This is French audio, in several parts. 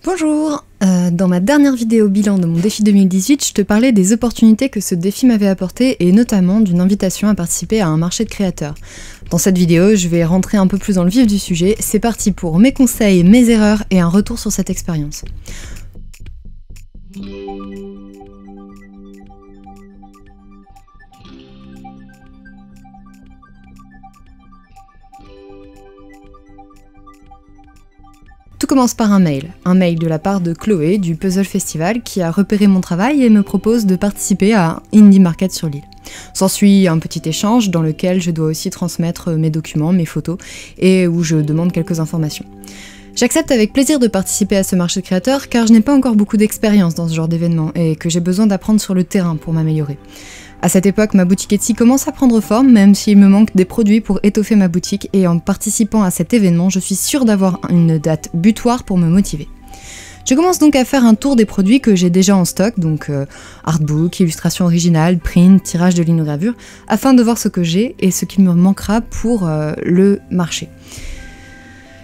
Bonjour, dans ma dernière vidéo bilan de mon défi 2018, je te parlais des opportunités que ce défi m'avait apportées et notamment d'une invitation à participer à un marché de créateurs. Dans cette vidéo, je vais rentrer un peu plus dans le vif du sujet, c'est parti pour mes conseils, mes erreurs et un retour sur cette expérience. Tout commence par un mail de la part de Chloé du Puzzle Festival qui a repéré mon travail et me propose de participer à un Indie Market sur l'île. S'ensuit un petit échange dans lequel je dois aussi transmettre mes documents, mes photos et où je demande quelques informations. J'accepte avec plaisir de participer à ce marché de créateurs car je n'ai pas encore beaucoup d'expérience dans ce genre d'événement et que j'ai besoin d'apprendre sur le terrain pour m'améliorer. À cette époque, ma boutique Etsy commence à prendre forme, même s'il me manque des produits pour étoffer ma boutique, et en participant à cet événement, je suis sûre d'avoir une date butoir pour me motiver. Je commence donc à faire un tour des produits que j'ai déjà en stock, donc artbook, illustration originale, print, tirage de linogravure, afin de voir ce que j'ai et ce qu'il me manquera pour le marché.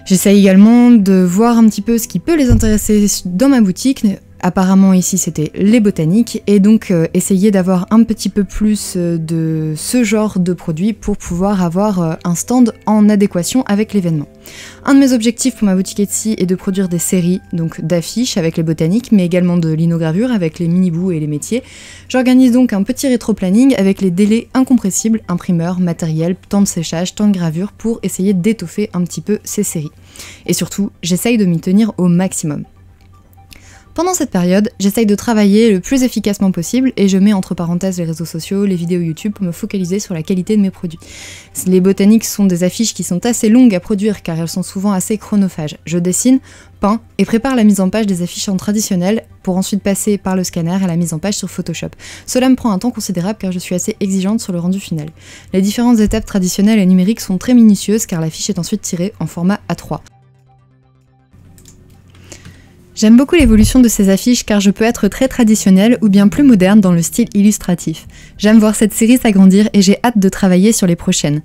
J'essaie également de voir un petit peu ce qui peut les intéresser dans ma boutique. Apparemment ici c'était les botaniques et donc essayer d'avoir un petit peu plus de ce genre de produits pour pouvoir avoir un stand en adéquation avec l'événement. Un de mes objectifs pour ma boutique Etsy est de produire des séries donc d'affiches avec les botaniques mais également de linogravure avec les mini-bouts et les métiers. J'organise donc un petit rétro-planning avec les délais incompressibles, imprimeur, matériel, temps de séchage, temps de gravure pour essayer d'étoffer un petit peu ces séries. Et surtout, j'essaye de m'y tenir au maximum. Pendant cette période, j'essaye de travailler le plus efficacement possible et je mets entre parenthèses les réseaux sociaux, les vidéos YouTube pour me focaliser sur la qualité de mes produits. Les botaniques sont des affiches qui sont assez longues à produire car elles sont souvent assez chronophages. Je dessine, peins et prépare la mise en page des affiches en traditionnel pour ensuite passer par le scanner à la mise en page sur Photoshop. Cela me prend un temps considérable car je suis assez exigeante sur le rendu final. Les différentes étapes traditionnelles et numériques sont très minutieuses car l'affiche est ensuite tirée en format A3. J'aime beaucoup l'évolution de ces affiches car je peux être très traditionnelle ou bien plus moderne dans le style illustratif. J'aime voir cette série s'agrandir et j'ai hâte de travailler sur les prochaines.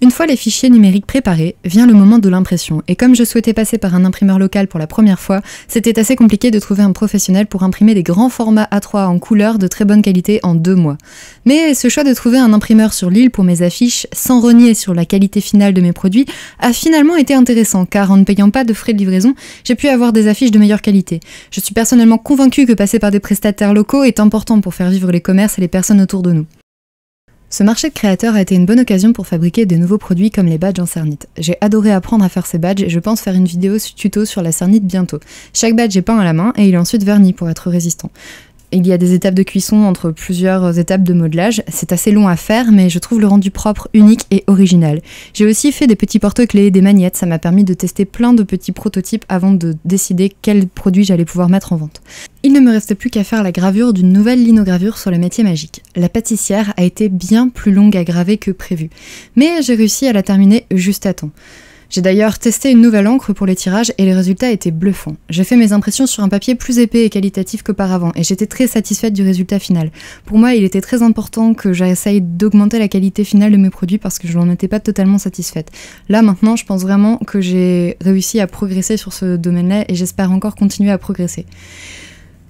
Une fois les fichiers numériques préparés, vient le moment de l'impression, et comme je souhaitais passer par un imprimeur local pour la première fois, c'était assez compliqué de trouver un professionnel pour imprimer des grands formats A3 en couleur de très bonne qualité en 2 mois. Mais ce choix de trouver un imprimeur sur l'île pour mes affiches, sans renier sur la qualité finale de mes produits, a finalement été intéressant, car en ne payant pas de frais de livraison, j'ai pu avoir des affiches de meilleure qualité. Je suis personnellement convaincue que passer par des prestataires locaux est important pour faire vivre les commerces et les personnes autour de nous. Ce marché de créateurs a été une bonne occasion pour fabriquer des nouveaux produits comme les badges en cernite. J'ai adoré apprendre à faire ces badges et je pense faire une vidéo tuto sur la cernite bientôt. Chaque badge est peint à la main et il est ensuite verni pour être résistant. Il y a des étapes de cuisson entre plusieurs étapes de modelage, c'est assez long à faire mais je trouve le rendu propre, unique et original. J'ai aussi fait des petits porte-clés, des magnettes, ça m'a permis de tester plein de petits prototypes avant de décider quel produit j'allais pouvoir mettre en vente. Il ne me restait plus qu'à faire la gravure d'une nouvelle linogravure sur le métier magique. La pâtissière a été bien plus longue à graver que prévu, mais j'ai réussi à la terminer juste à temps. J'ai d'ailleurs testé une nouvelle encre pour les tirages et les résultats étaient bluffants. J'ai fait mes impressions sur un papier plus épais et qualitatif qu'auparavant et j'étais très satisfaite du résultat final. Pour moi, il était très important que j'essaye d'augmenter la qualité finale de mes produits parce que je n'en étais pas totalement satisfaite. Là, maintenant, je pense vraiment que j'ai réussi à progresser sur ce domaine-là et j'espère encore continuer à progresser.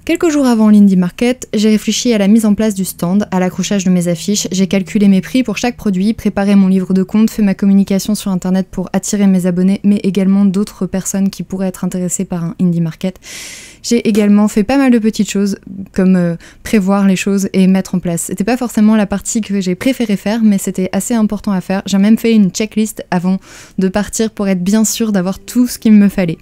Quelques jours avant l'Indie Market, j'ai réfléchi à la mise en place du stand, à l'accrochage de mes affiches, j'ai calculé mes prix pour chaque produit, préparé mon livre de compte, fait ma communication sur internet pour attirer mes abonnés, mais également d'autres personnes qui pourraient être intéressées par un Indie Market. J'ai également fait pas mal de petites choses, comme prévoir les choses et mettre en place. C'était pas forcément la partie que j'ai préféré faire, mais c'était assez important à faire. J'ai même fait une checklist avant de partir pour être bien sûre d'avoir tout ce qu'il me fallait.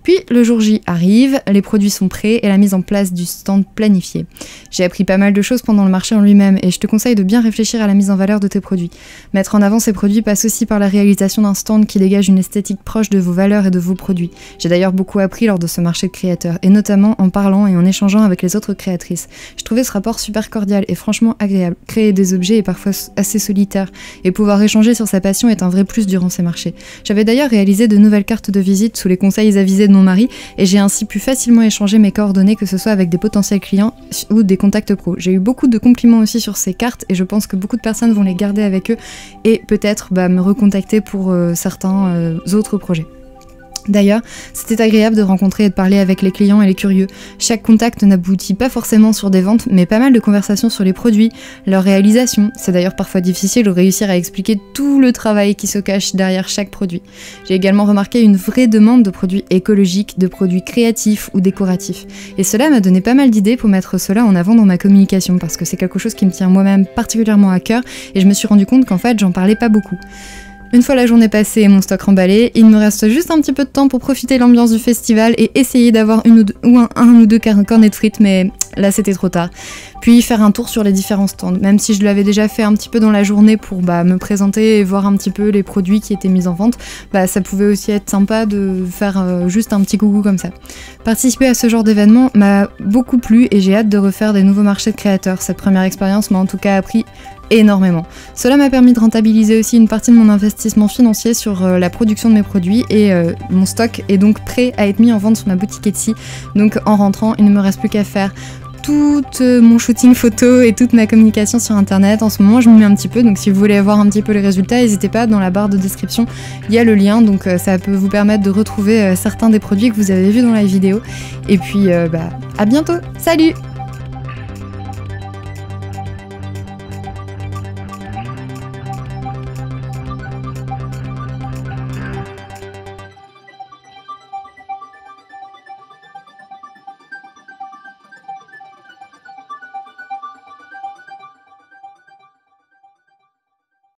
Puis le jour J arrive, les produits sont prêts et la mise en place du stand planifiée. J'ai appris pas mal de choses pendant le marché en lui-même et je te conseille de bien réfléchir à la mise en valeur de tes produits. Mettre en avant ces produits passe aussi par la réalisation d'un stand qui dégage une esthétique proche de vos valeurs et de vos produits. J'ai d'ailleurs beaucoup appris lors de ce marché de créateurs et notamment en parlant et en échangeant avec les autres créatrices. Je trouvais ce rapport super cordial et franchement agréable. Créer des objets est parfois assez solitaire et pouvoir échanger sur sa passion est un vrai plus durant ces marchés. J'avais d'ailleurs réalisé de nouvelles cartes de visite sous les conseils avisés de mon mari et j'ai ainsi pu facilement échanger mes coordonnées que ce soit avec des potentiels clients ou des contacts pro. J'ai eu beaucoup de compliments aussi sur ces cartes et je pense que beaucoup de personnes vont les garder avec eux et peut-être me recontacter pour certains autres projets. D'ailleurs, c'était agréable de rencontrer et de parler avec les clients et les curieux. Chaque contact n'aboutit pas forcément sur des ventes, mais pas mal de conversations sur les produits, leur réalisation. C'est d'ailleurs parfois difficile de réussir à expliquer tout le travail qui se cache derrière chaque produit. J'ai également remarqué une vraie demande de produits écologiques, de produits créatifs ou décoratifs. Et cela m'a donné pas mal d'idées pour mettre cela en avant dans ma communication, parce que c'est quelque chose qui me tient moi-même particulièrement à cœur, et je me suis rendu compte qu'en fait, j'en parlais pas beaucoup. Une fois la journée passée et mon stock remballé, il me reste juste un petit peu de temps pour profiter de l'ambiance du festival et essayer d'avoir un ou deux cornets de frites, mais là c'était trop tard. Puis faire un tour sur les différents stands, même si je l'avais déjà fait un petit peu dans la journée pour me présenter et voir un petit peu les produits qui étaient mis en vente, ça pouvait aussi être sympa de faire juste un petit coucou comme ça. Participer à ce genre d'événement m'a beaucoup plu et j'ai hâte de refaire des nouveaux marchés de créateurs. Cette première expérience m'a en tout cas appris énormément. Cela m'a permis de rentabiliser aussi une partie de mon investissement financier sur la production de mes produits et mon stock est donc prêt à être mis en vente sur ma boutique Etsy. Donc en rentrant, il ne me reste plus qu'à faire tout mon shooting photo et toute ma communication sur internet. En ce moment je m'y mets un petit peu, donc si vous voulez voir un petit peu les résultats, n'hésitez pas, dans la barre de description il y a le lien, donc ça peut vous permettre de retrouver certains des produits que vous avez vus dans la vidéo. Et puis à bientôt, salut!